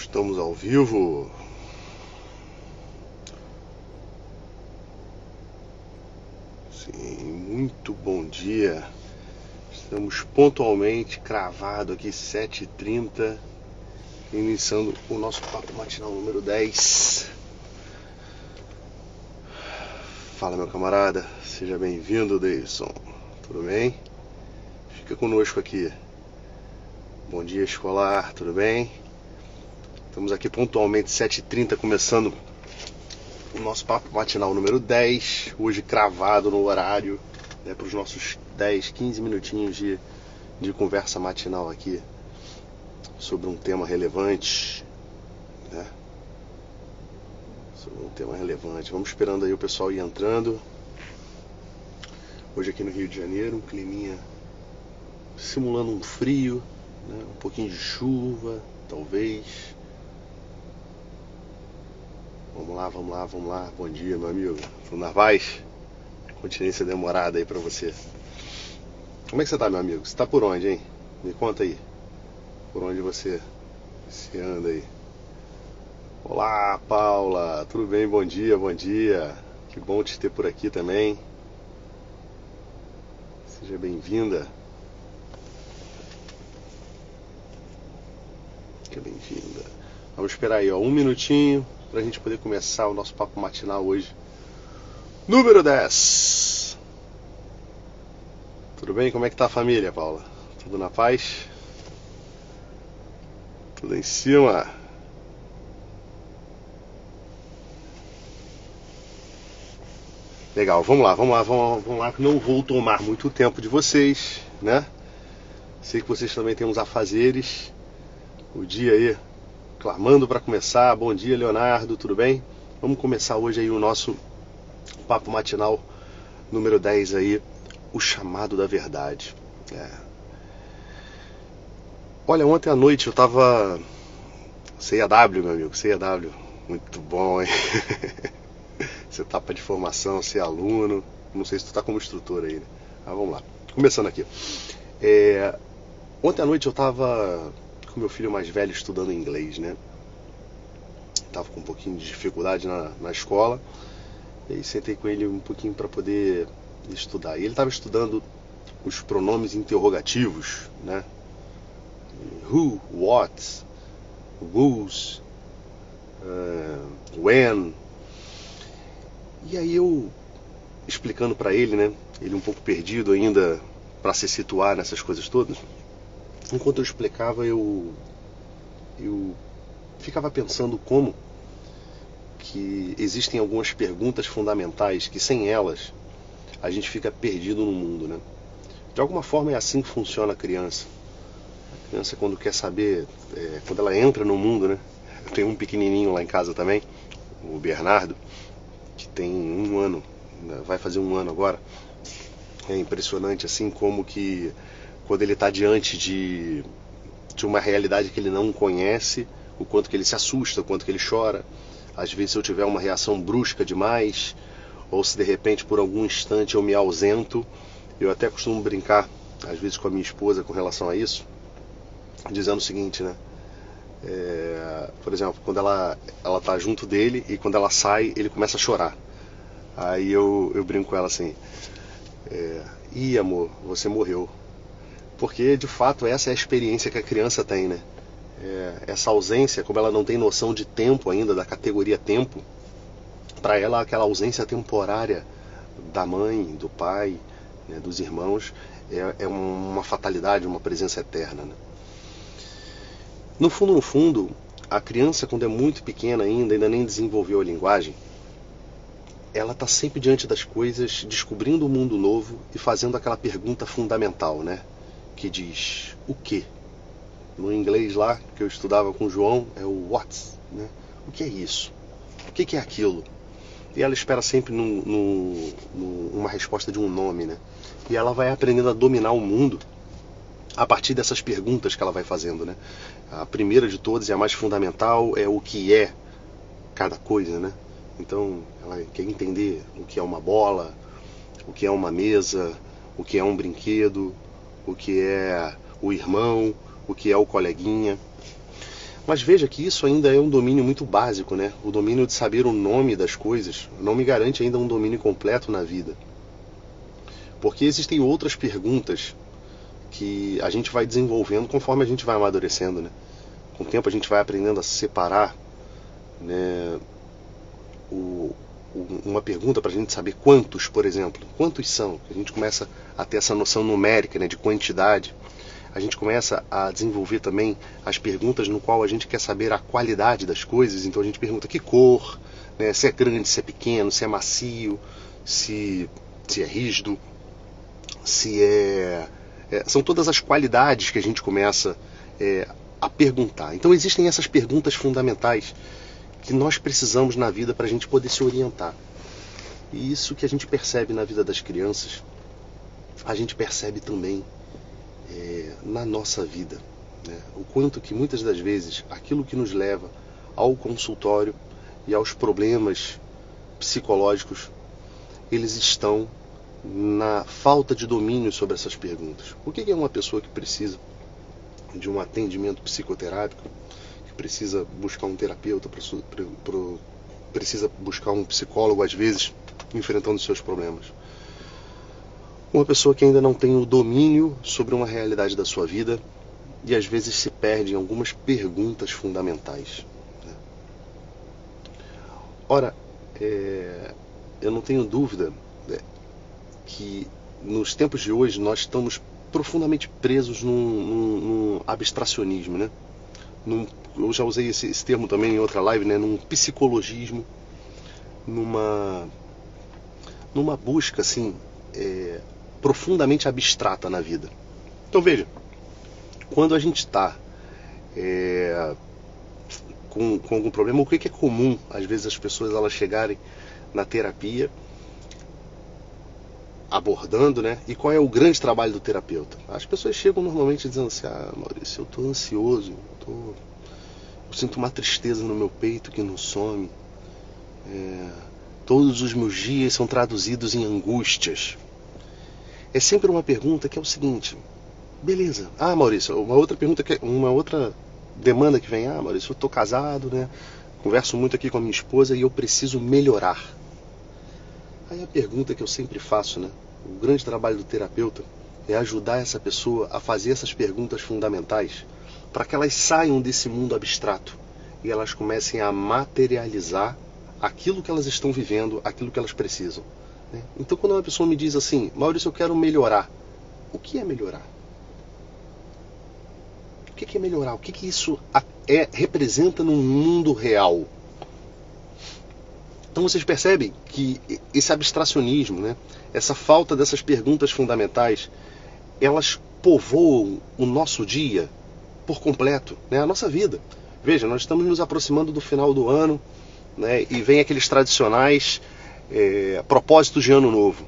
Estamos ao vivo. Sim, muito bom dia. Estamos pontualmente cravado aqui 7h30, iniciando o nosso papo matinal número 10. Fala, meu camarada, seja bem-vindo, Davidson. Tudo bem? Fica conosco aqui. Bom dia, escolar, tudo bem? Estamos aqui pontualmente 7h30, começando o nosso papo matinal número 10, hoje cravado no horário, né, para os nossos 10, 15 minutinhos de conversa matinal aqui sobre um tema relevante, né? Sobre um tema relevante. Vamos esperando aí o pessoal ir entrando. Hoje aqui no Rio de Janeiro, um climinha simulando um frio, né, um pouquinho de chuva, talvez. Vamos lá. Bom dia, meu amigo. Tudo na paz? Continência demorada aí pra você. Como é que você tá, meu amigo? Você tá por onde, hein? Me conta aí. Por onde você anda aí? Olá, Paula. Tudo bem? Bom dia, bom dia. Que bom te ter por aqui também. Seja bem-vinda. Seja bem-vinda. Vamos esperar aí, ó, um minutinho pra gente poder começar o nosso papo matinal hoje. Número 10. Tudo bem? Como é que tá a família, Paula? Tudo na paz? Tudo em cima? Legal, vamos lá, que não vou tomar muito tempo de vocês, né? Sei que vocês também têm uns afazeres. O dia aí clamando para começar. Bom dia, Leonardo, tudo bem? Vamos começar hoje aí o nosso papo matinal número 10 aí, o chamado da verdade. Olha, ontem à noite eu tava CAW, meu amigo, CAW, muito bom, hein? Você etapa de formação, ser aluno, não sei se tu tá como instrutor aí, né? Vamos lá, começando aqui. Ontem à noite eu tava com meu filho mais velho estudando inglês, né? Tava com um pouquinho de dificuldade na escola, e aí sentei com ele um pouquinho para poder estudar. E ele tava estudando os pronomes interrogativos, né? Who, what, whose, when. E aí eu explicando para ele, né? Ele um pouco perdido ainda para se situar nessas coisas todas. Enquanto eu explicava, eu ficava pensando como que existem algumas perguntas fundamentais que sem elas a gente fica perdido no mundo, né? De alguma forma é assim que funciona a criança. A criança, quando quer saber, quando ela entra no mundo, né? Eu tenho um pequenininho lá em casa também, o Bernardo, que tem 1 ano, vai fazer 1 ano agora. É impressionante assim como que quando ele está diante de uma realidade que ele não conhece, o quanto que ele se assusta, o quanto que ele chora. Às vezes se eu tiver uma reação brusca demais, ou se de repente por algum instante eu me ausento, eu até costumo brincar às vezes com a minha esposa com relação a isso, dizendo o seguinte, né? Por exemplo, quando ela tá junto dele e quando ela sai, ele começa a chorar. Aí eu brinco com ela assim, ih, amor, você morreu. Porque de fato essa é a experiência que a criança tem, né? Essa ausência, como ela não tem noção de tempo ainda, da categoria tempo, para ela aquela ausência temporária da mãe, do pai, né, dos irmãos, é uma fatalidade, uma presença eterna, né? No fundo, a criança, quando é muito pequena ainda nem desenvolveu a linguagem, ela está sempre diante das coisas, descobrindo um mundo novo e fazendo aquela pergunta fundamental, né? Que diz, o quê? No inglês lá, que eu estudava com o João, é o what, né? O que é isso? O que é aquilo? E ela espera sempre uma resposta de um nome, né? E ela vai aprendendo a dominar o mundo a partir dessas perguntas que ela vai fazendo, né? A primeira de todas e a mais fundamental é o que é cada coisa, né? Então ela quer entender o que é uma bola, o que é uma mesa, o que é um brinquedo, o que é o irmão, o que é o coleguinha. Mas veja que isso ainda é um domínio muito básico, né? O domínio de saber o nome das coisas não me garante ainda um domínio completo na vida. Porque existem outras perguntas que a gente vai desenvolvendo conforme a gente vai amadurecendo, né? Com o tempo a gente vai aprendendo a separar, né, uma pergunta para a gente saber quantos, por exemplo. Quantos são? A gente começa a ter essa noção numérica, né, de quantidade. A gente começa a desenvolver também as perguntas no qual a gente quer saber a qualidade das coisas. Então a gente pergunta que cor, né, se é grande, se é pequeno, se é macio, se é rígido, se são todas as qualidades que a gente começa a perguntar. Então existem essas perguntas fundamentais que nós precisamos na vida para a gente poder se orientar. E isso que a gente percebe na vida das crianças, a gente percebe também na nossa vida, né? O quanto que muitas das vezes aquilo que nos leva ao consultório e aos problemas psicológicos, eles estão na falta de domínio sobre essas perguntas. O que é uma pessoa que precisa de um atendimento psicoterápico, que precisa buscar um terapeuta, precisa buscar um psicólogo, às vezes, enfrentando seus problemas? Uma pessoa que ainda não tem o domínio sobre uma realidade da sua vida e às vezes se perde em algumas perguntas fundamentais, né? Ora, eu não tenho dúvida, né, que nos tempos de hoje nós estamos profundamente presos num abstracionismo, né? Eu já usei esse termo também em outra live, né? Num psicologismo, numa busca assim, profundamente abstrata na vida. Então veja, quando a gente está com algum problema, o que é comum às vezes as pessoas elas chegarem na terapia abordando, né? E qual é o grande trabalho do terapeuta? As pessoas chegam normalmente dizendo assim: ah, Maurício, eu estou ansioso, eu sinto uma tristeza no meu peito que não some, todos os meus dias são traduzidos em angústias. É sempre uma pergunta que é o seguinte: beleza, Maurício, uma outra demanda que vem: Maurício, eu estou casado, né? Converso muito aqui com a minha esposa e eu preciso melhorar. Aí a pergunta que eu sempre faço, né? O grande trabalho do terapeuta é ajudar essa pessoa a fazer essas perguntas fundamentais para que elas saiam desse mundo abstrato e elas comecem a materializar aquilo que elas estão vivendo, aquilo que elas precisam, né? Então quando uma pessoa me diz assim: Maurício, eu quero melhorar. O que é melhorar? O que é melhorar? O que isso representa no mundo real? Então vocês percebem que esse abstracionismo, né, essa falta dessas perguntas fundamentais, elas povoam o nosso dia por completo, né, a nossa vida. Veja, nós estamos nos aproximando do final do ano, né, e vem aqueles tradicionais propósitos de ano novo.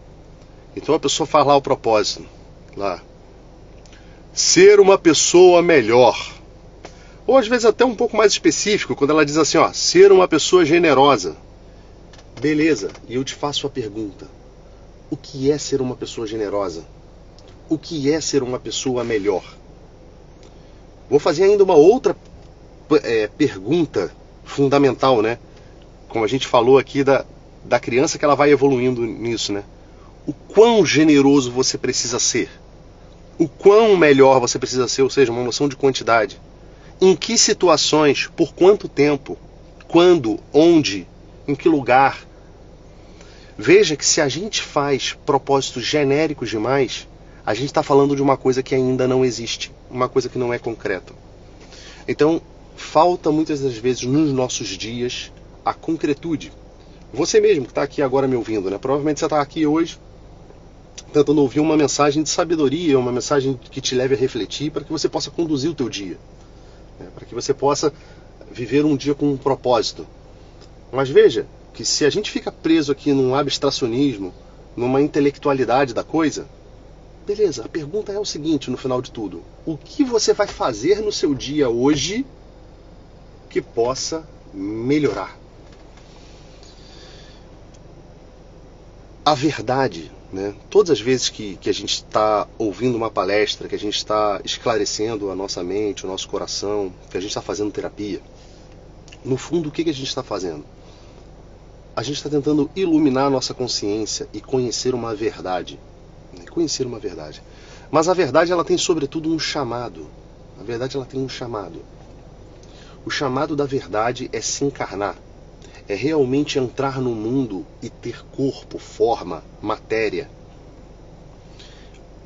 Então a pessoa faz lá o propósito, lá, ser uma pessoa melhor. Ou às vezes até um pouco mais específico, quando ela diz assim, ser uma pessoa generosa. Beleza, e eu te faço a pergunta: o que é ser uma pessoa generosa? O que é ser uma pessoa melhor? Vou fazer ainda uma outra pergunta fundamental, né? Como a gente falou aqui da criança, que ela vai evoluindo nisso, né? O quão generoso você precisa ser? O quão melhor você precisa ser? Ou seja, uma noção de quantidade. Em que situações? Por quanto tempo? Quando? Onde? Em que lugar? Veja que se a gente faz propósitos genéricos demais, a gente está falando de uma coisa que ainda não existe, uma coisa que não é concreta. Então, falta muitas das vezes nos nossos dias a concretude. Você mesmo que está aqui agora me ouvindo, né? Provavelmente você está aqui hoje tentando ouvir uma mensagem de sabedoria, uma mensagem que te leve a refletir para que você possa conduzir o teu dia, né? Para que você possa viver um dia com um propósito. Mas veja que se a gente fica preso aqui num abstracionismo, numa intelectualidade da coisa, beleza, a pergunta é o seguinte no final de tudo: o que você vai fazer no seu dia hoje que possa melhorar? A verdade né? Todas as vezes que a gente está ouvindo uma palestra, que a gente está esclarecendo a nossa mente, o nosso coração, que a gente está fazendo terapia, no fundo, o que a gente está fazendo? A gente está tentando iluminar a nossa consciência e conhecer uma verdade. Conhecer uma verdade. Mas a verdade, ela tem sobretudo um chamado. A verdade, ela tem um chamado. O chamado da verdade é se encarnar. É realmente entrar no mundo e ter corpo, forma, matéria.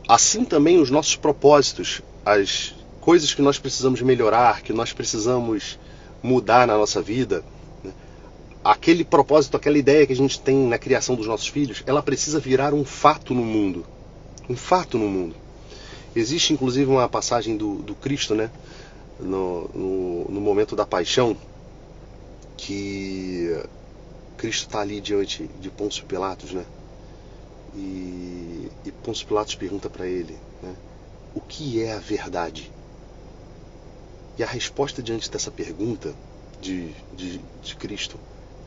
Assim também os nossos propósitos, as coisas que nós precisamos melhorar, que nós precisamos mudar na nossa vida, né? Aquele propósito, aquela ideia que a gente tem na criação dos nossos filhos, ela precisa virar um fato no mundo. Um fato no mundo. Existe inclusive uma passagem do Cristo, né? No momento da paixão, que Cristo está ali diante de Pôncio Pilatos, né? E Pôncio Pilatos pergunta para ele, né? O que é a verdade? E a resposta diante dessa pergunta de Cristo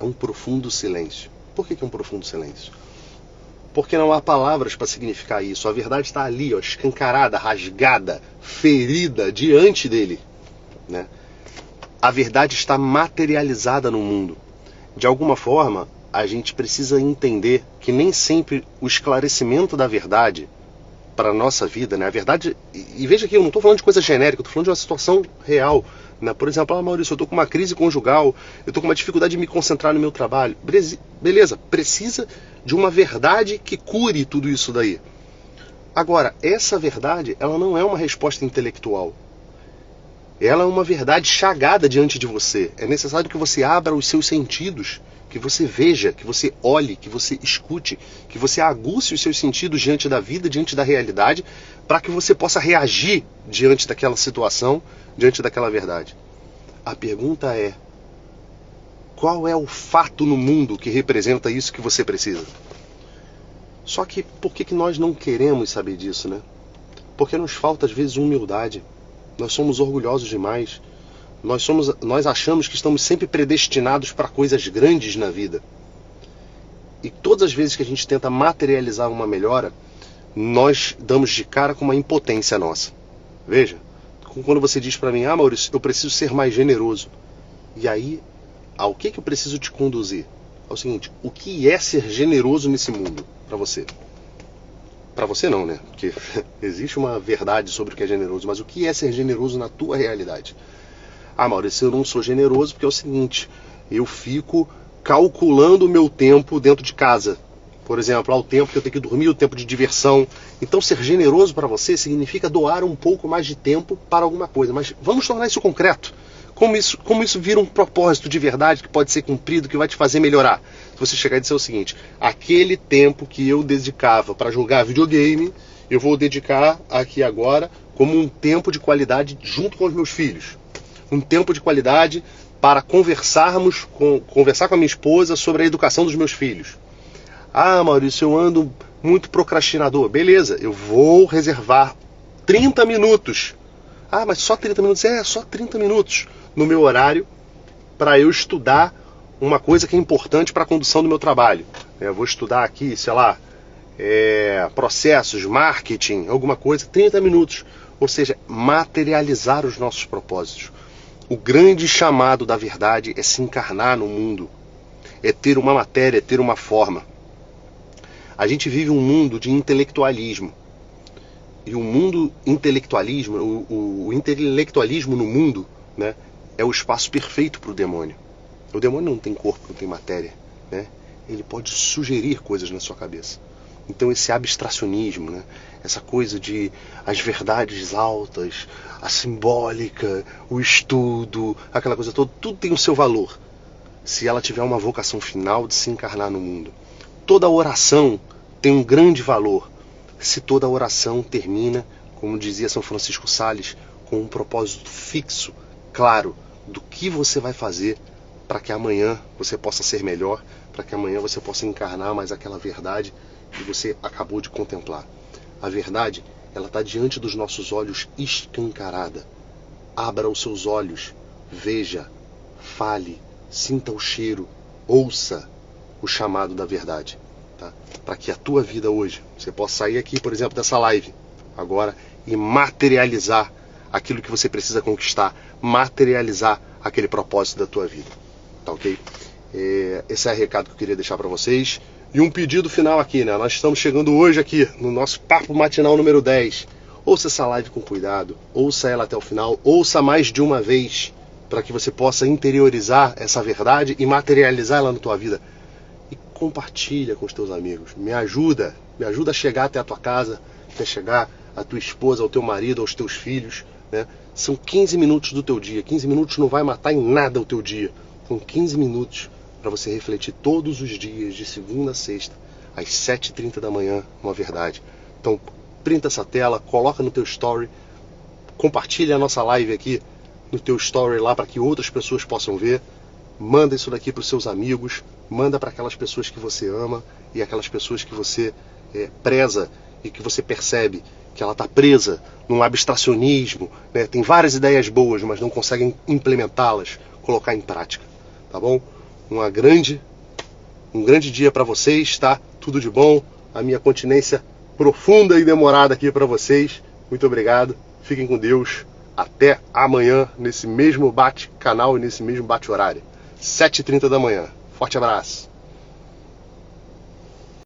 é um profundo silêncio. Por que é um profundo silêncio? Porque não há palavras para significar isso. A verdade está ali, ó, escancarada, rasgada, ferida diante dele, né? A verdade está materializada no mundo. De alguma forma, a gente precisa entender que nem sempre o esclarecimento da verdade para a nossa vida, né? A verdade, e veja que eu não estou falando de coisa genérica, eu estou falando de uma situação real, né? Por exemplo, Maurício, eu estou com uma crise conjugal, eu estou com uma dificuldade de me concentrar no meu trabalho. Beleza, precisa de uma verdade que cure tudo isso daí. Agora, essa verdade, ela não é uma resposta intelectual. Ela é uma verdade chagada diante de você. É necessário que você abra os seus sentidos, que você veja, que você olhe, que você escute, que você aguce os seus sentidos diante da vida, diante da realidade, para que você possa reagir diante daquela situação, diante daquela verdade. A pergunta é: qual é o fato no mundo que representa isso que você precisa? Só que por que nós não queremos saber disso, né? Porque nos falta às vezes humildade. Nós somos orgulhosos demais. Nós achamos que estamos sempre predestinados para coisas grandes na vida. E todas as vezes que a gente tenta materializar uma melhora, nós damos de cara com uma impotência nossa. Veja, quando você diz para mim: Maurício, eu preciso ser mais generoso. E aí, ao que eu preciso te conduzir? É o seguinte: o que é ser generoso nesse mundo para você? Para você não, né? Porque existe uma verdade sobre o que é generoso, mas o que é ser generoso na tua realidade? Maurício, eu não sou generoso porque é o seguinte: eu fico calculando o meu tempo dentro de casa. Por exemplo, o tempo que eu tenho que dormir, o tempo de diversão. Então, ser generoso para você significa doar um pouco mais de tempo para alguma coisa. Mas vamos tornar isso concreto. Como isso vira um propósito de verdade que pode ser cumprido, que vai te fazer melhorar? Se você chegar e dizer o seguinte: aquele tempo que eu dedicava para jogar videogame, eu vou dedicar aqui agora como um tempo de qualidade junto com os meus filhos. Um tempo de qualidade para conversar com a minha esposa sobre a educação dos meus filhos. Maurício, eu ando muito procrastinador. Beleza, eu vou reservar 30 minutos. Mas só 30 minutos? Só 30 minutos no meu horário para eu estudar uma coisa que é importante para a condução do meu trabalho. Eu vou estudar aqui, sei lá, processos, marketing, alguma coisa, 30 minutos. Ou seja, materializar os nossos propósitos. O grande chamado da verdade é se encarnar no mundo, é ter uma matéria, é ter uma forma. A gente vive um mundo de intelectualismo. E o mundo intelectualismo, o intelectualismo no mundo, né, é o espaço perfeito para o demônio. O demônio não tem corpo, não tem matéria, né? Ele pode sugerir coisas na sua cabeça. Então esse abstracionismo, né, essa coisa de as verdades altas, a simbólica, o estudo, aquela coisa toda, tudo tem o seu valor, se ela tiver uma vocação final de se encarnar no mundo. Toda oração tem um grande valor, se toda oração termina, como dizia São Francisco Sales, com um propósito fixo, claro, do que você vai fazer para que amanhã você possa ser melhor, para que amanhã você possa encarnar mais aquela verdade que você acabou de contemplar. A verdade, ela está diante dos nossos olhos escancarada. Abra os seus olhos, veja, fale, sinta o cheiro, ouça o chamado da verdade. Tá? tá? Para que a tua vida hoje, você possa sair aqui, por exemplo, dessa live agora e materializar aquilo que você precisa conquistar, materializar aquele propósito da tua vida, tá ok? Esse é o recado que eu queria deixar para vocês. E um pedido final aqui, né? Nós estamos chegando hoje aqui no nosso Papo Matinal número 10. Ouça essa live com cuidado, ouça ela até o final, ouça mais de uma vez, para que você possa interiorizar essa verdade e materializar ela na tua vida. E compartilha com os teus amigos. Me ajuda a chegar até a tua casa, até chegar a tua esposa, ao teu marido, aos teus filhos, né? São 15 minutos do teu dia. 15 minutos não vai matar em nada o teu dia. São 15 minutos para você refletir todos os dias, de segunda a sexta, às 7h30 da manhã, uma verdade. Então, printa essa tela, coloca no teu story, compartilha a nossa live aqui no teu story lá para que outras pessoas possam ver. Manda isso daqui para os seus amigos, manda para aquelas pessoas que você ama e aquelas pessoas que você preza e que você percebe que ela está presa num abstracionismo, né? Tem várias ideias boas, mas não conseguem implementá-las, colocar em prática, tá bom? Um grande dia para vocês, tá? Tudo de bom, a minha continência profunda e demorada aqui para vocês. Muito obrigado, fiquem com Deus. Até amanhã, nesse mesmo bate-canal e nesse mesmo bate-horário. 7h30 da manhã. Forte abraço.